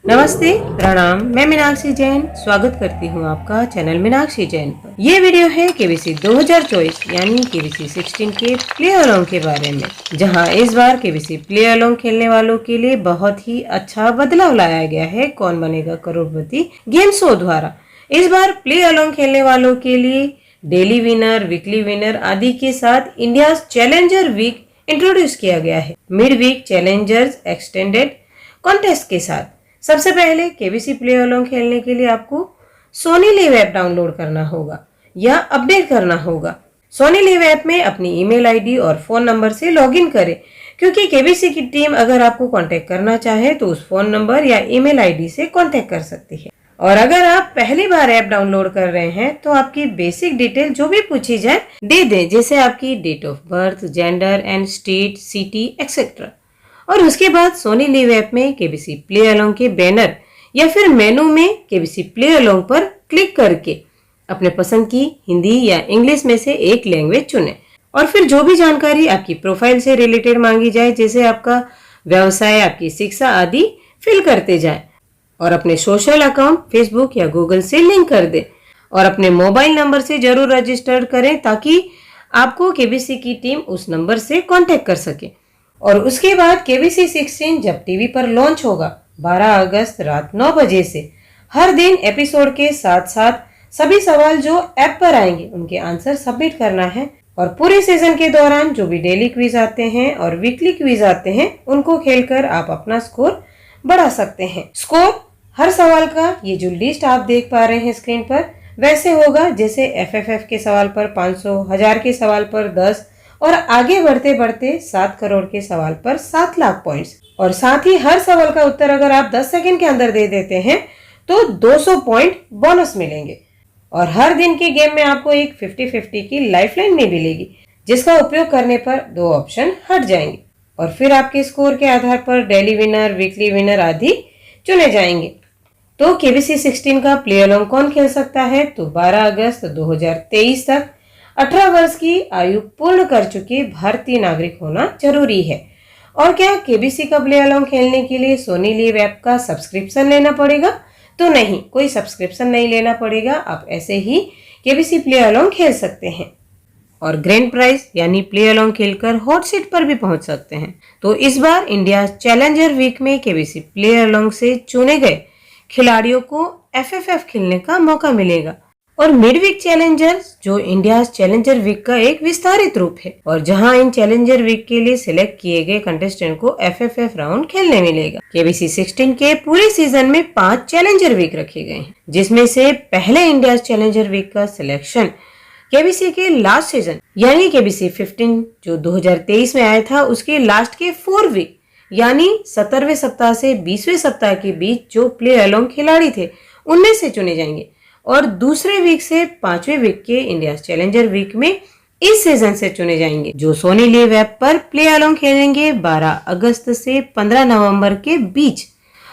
नमस्ते, प्रणाम। मैं मीनाक्षी जैन स्वागत करती हूँ आपका चैनल मीनाक्षी जैन पर। ये वीडियो है केबीसी 2024 यानी केबीसी 16 के प्ले अलोंग के बारे में, जहाँ इस बार केबीसी प्ले अलोंग खेलने वालों के लिए बहुत ही अच्छा बदलाव लाया गया है कौन बनेगा करोड़पति गेम शो द्वारा। इस बार प्ले अलोंग खेलने वालों के लिए डेली विनर, वीकली विनर आदि के साथ इंडिया चैलेंजर वीक इंट्रोड्यूस किया गया है। Mid week challengers extended contest के साथ। सबसे पहले केबीसी प्ले अलोंग खेलने के लिए आपको सोनी लिव ऐप डाउनलोड करना होगा या अपडेट करना होगा। सोनी लिव ऐप में अपनी ईमेल आईडी और फोन नंबर से लॉगिन करें, क्योंकि केबीसी की टीम अगर आपको कांटेक्ट करना चाहे तो उस फोन नंबर या ईमेल आईडी से कांटेक्ट कर सकती है। और अगर आप पहली बार ऐप डाउनलोड कर रहे हैं तो आपकी बेसिक डिटेल जो भी पूछी जाए दे दें, जैसे आपकी date of birth, gender and state, city etcetera. और उसके बाद सोनी लिव ऐप में केबीसी प्ले अलोंग के बैनर या फिर मेनू में केबीसी प्ले अलोंग पर क्लिक करके अपने पसंद की हिंदी या इंग्लिश में से एक लैंग्वेज चुनें और फिर जो भी जानकारी आपकी प्रोफाइल से रिलेटेड मांगी जाए, जैसे आपका व्यवसाय, आपकी शिक्षा आदि फिल करते जाएं और अपने सोशल अकाउंट फेसबुक या गूगल से लिंक कर दें और अपने मोबाइल नंबर से जरूर रजिस्टर करें ताकि आपको केबीसी की टीम उस नंबर से कांटेक्ट कर सके। और उसके बाद केबीसी 16 जब टीवी पर लॉन्च होगा 12 अगस्त रात 9 बजे से, हर दिन एपिसोड के साथ साथ सभी सवाल जो ऐप पर आएंगे उनके आंसर सबमिट करना है। और पूरे सीजन के दौरान जो भी डेली क्विज आते हैं और वीकली क्विज आते हैं उनको खेलकर आप अपना स्कोर बढ़ा सकते हैं। स्कोर हर सवाल का ये जो लिस्ट आप देख पा रहे हैं स्क्रीन पर वैसे होगा, जैसे एफएफएफ के सवाल पर 500, 1000 के सवाल पर 10 और आगे बढ़ते बढ़ते 7 करोड़ के सवाल पर 7 लाख पॉइंट्स। और साथ ही हर सवाल का उत्तर अगर आप 10 सेकंड के अंदर दे देते हैं तो 200 पॉइंट बोनस मिलेंगे। और हर दिन के गेम में आपको एक 50-50 की लाइफलाइन भी मिलेगी, जिसका उपयोग करने पर 2 ऑप्शन हट जाएंगे और फिर आपके स्कोर के आधार पर डेली विनर, वीकली विनर आदि चुने जाएंगे। तो केबीसी 16 का प्ले अलोंग कौन खेल सकता है? तो 12 अगस्त 2023 तक 18 वर्ष की आयु पूर्ण कर चुके भारतीय नागरिक होना जरूरी है। और क्या केबीसी का प्ले अलोंग खेलने के लिए सोनी लिव ऐप का सब्सक्रिप्शन लेना पड़ेगा? तो नहीं, कोई सब्सक्रिप्शन नहीं लेना पड़ेगा। आप ऐसे ही केबीसी प्ले अलोंग खेल सकते हैं और ग्रैंड प्राइज यानी प्ले अलोंग खेलकर हॉट सीट पर भी पहुंच सकते हैं। तो इस बार इंडिया चैलेंजर वीक में केबीसी प्ले अलोंग से चुने गए खिलाड़ियों को एफएफएफ खेलने का मौका मिलेगा। और मिड वीक चैलेंजर्स जो इंडिया चैलेंजर वीक का एक विस्तारित रूप है और जहां इन चैलेंजर वीक के लिए सिलेक्ट किए गए कंटेस्टेंट को एफएफएफ राउंड खेलने मिलेगा। केबीसी 16 के पूरे सीजन में 5 चैलेंजर वीक रखे गए हैं, जिसमें से पहले इंडिया चैलेंजर वीक का सिलेक्शन केबीसी के लास्ट सीजन यानी केबीसी 15 जो 2023 में आया था उसके लास्ट के 4 वीक यानी 17वें सप्ताह से 20वें सप्ताह के बीच जो प्ले अलोंग खिलाड़ी थे उनमें से चुने जाएंगे। और दूसरे वीक से 5वें वीक के इंडिया चैलेंजर वीक में इस सीजन से चुने जाएंगे, जो सोनी लिव ऐप पर प्ले अलोंग खेलेंगे 12 अगस्त से 15 नवंबर के बीच।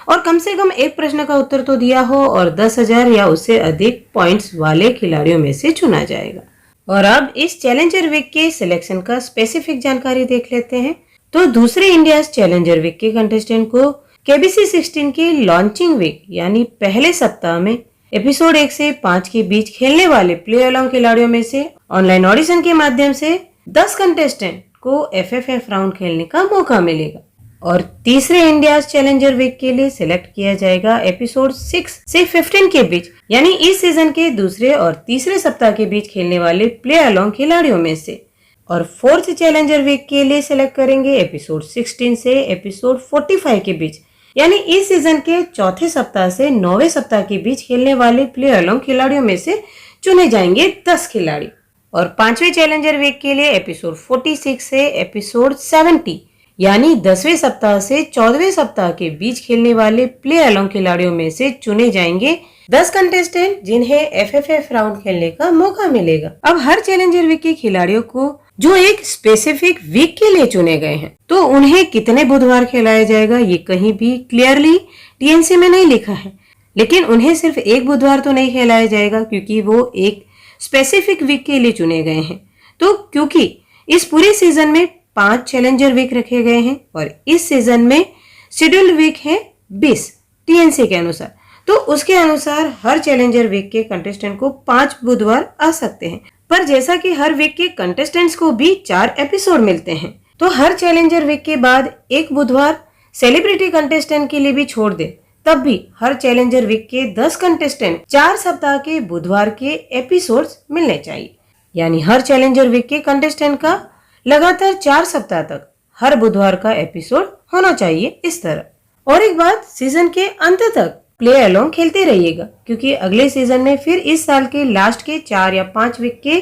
और कम से कम एक प्रश्न का उत्तर तो दिया हो और 10,000 या उससे अधिक पॉइंट्स वाले खिलाड़ियों में से चुना जाएगा। और अब इस चैलेंजर वीक के सिलेक्शन का स्पेसिफिक जानकारी देख लेते हैं। तो दूसरे इंडिया चैलेंजर वीक के कंटेस्टेंट को केबीसी 16 के लॉन्चिंग वीक यानी पहले सप्ताह में एपिसोड 1 से 5 के बीच खेलने वाले प्ले अलोंग खिलाड़ियों में से ऑनलाइन ऑडिशन के माध्यम से 10 कंटेस्टेंट को एफएफएफ राउंड खेलने का मौका मिलेगा। और तीसरे इंडिया चैलेंजर वीक के लिए सिलेक्ट किया जाएगा एपिसोड 6 से 15 के बीच यानी इस सीजन के दूसरे और तीसरे सप्ताह के बीच खेलने वाले प्ले अलोंग खिलाड़ियों में से। और फोर्थ चैलेंजर वीक के लिए सिलेक्ट करेंगे एपिसोड 16 से एपिसोड 45 के बीच यानी इस सीजन के चौथे सप्ताह से 9वें सप्ताह के बीच खेलने वाले प्ले अलोंग खिलाड़ियों में से चुने जाएंगे 10 खिलाड़ी। और 5वें चैलेंजर वीक के लिए एपिसोड 46 से एपिसोड 70 यानी 10वें सप्ताह से 14वें सप्ताह के बीच खेलने वाले प्ले अलोंग खिलाड़ियों में से चुने जाएंगे 10 कंटेस्टेंट जिन्हें एफएफएफ राउंड खेलने का मौका मिलेगा। अब हर चैलेंजर वीक के खिलाड़ियों को जो एक स्पेसिफिक वीक के लिए चुने गए हैं तो उन्हें कितने बुधवार खिलाया जाएगा ये कहीं भी क्लियरली टीएनसी में नहीं लिखा है, लेकिन उन्हें सिर्फ एक बुधवार तो नहीं खिलाया जाएगा क्योंकि वो एक स्पेसिफिक वीक के लिए चुने गए हैं। तो क्योंकि इस पूरे सीजन में 5 चैलेंजर वीक रखे गए हैं और इस सीजन में शेड्यूल्ड वीक है 20 टीएनसी के अनुसार। तो उसके अनुसार हर चैलेंजर वीक के कंटेस्टेंट को 5 बुधवार आ सकते हैं। पर जैसा कि हर वीक के कंटेस्टेंट्स को भी 4 एपिसोड मिलते हैं, तो हर चैलेंजर वीक के बाद एक बुधवार सेलिब्रिटी कंटेस्टेंट के लिए भी छोड़ दे, तब भी हर चैलेंजर वीक के 10 कंटेस्टेंट 4 सप्ताह के बुधवार के एपिसोड्स मिलने चाहिए। यानी हर चैलेंजर वीक के कंटेस्टेंट का लगातार 4 सप्ताह तक हर बुधवार का एपिसोड होना चाहिए इस तरह। और एक बात, सीजन के अंत तक प्ले अलोंग खेलते रहिएगा, क्योंकि अगले सीजन में फिर इस साल के लास्ट के 4 या 5 वीक के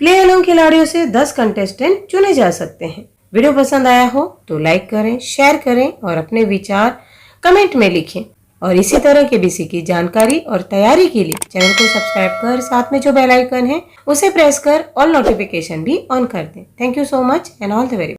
प्ले अलोंग खिलाड़ियों से 10 कंटेस्टेंट चुने जा सकते हैं। वीडियो पसंद आया हो तो लाइक करें, शेयर करें और अपने विचार कमेंट में लिखें। और इसी तरह के बीसी की जानकारी और तैयारी के लिए चैनल को सब्सक्राइब कर साथ में जो बेल आइकन है उसे प्रेस कर ऑल नोटिफिकेशन भी ऑन कर दें। Thank you so much and all the very